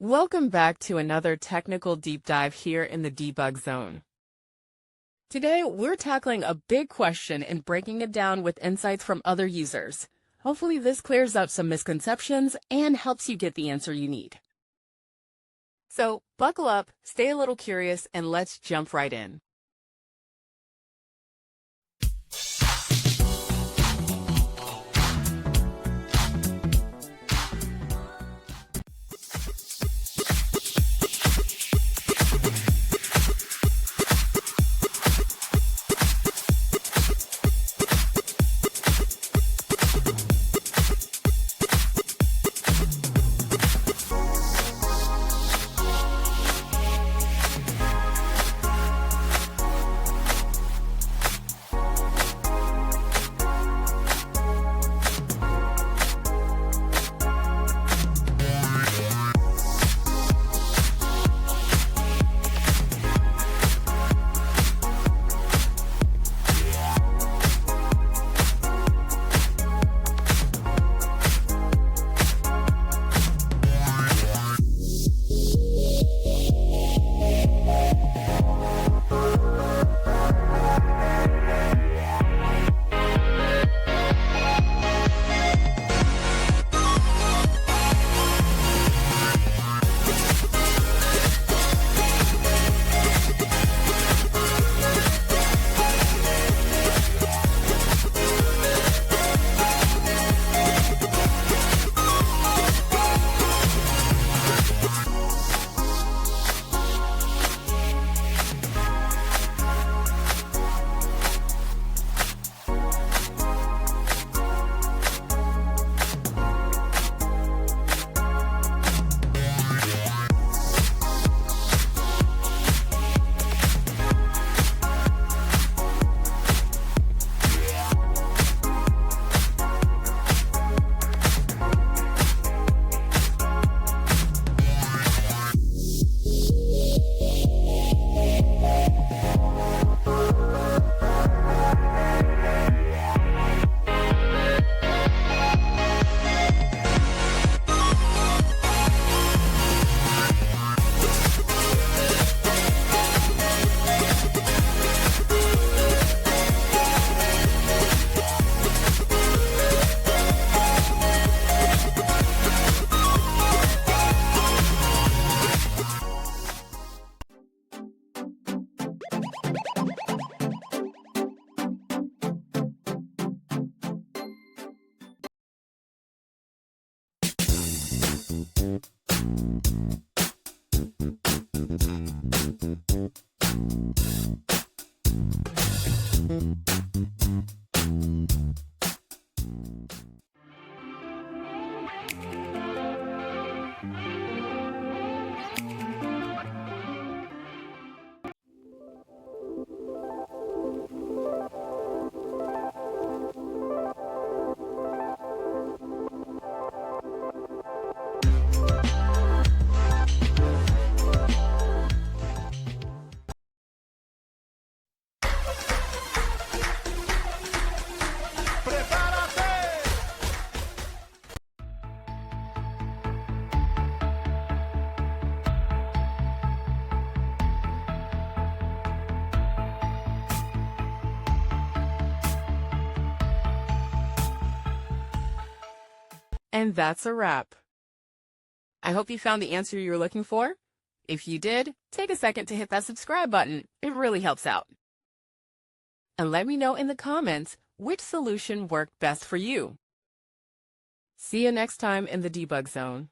Welcome back to another technical deep dive here in the debug zone. Today, we're tackling a big question and breaking it down with insights from other users. Hopefully this clears up some misconceptions and helps you get the answer you need. So buckle up, stay a little curious, and let's jump right in. And that's a wrap. I hope you found the answer you were looking for. If you did, take a second to hit that subscribe button. It really helps out. And let me know in the comments which solution worked best for you. See you next time in the debug zone.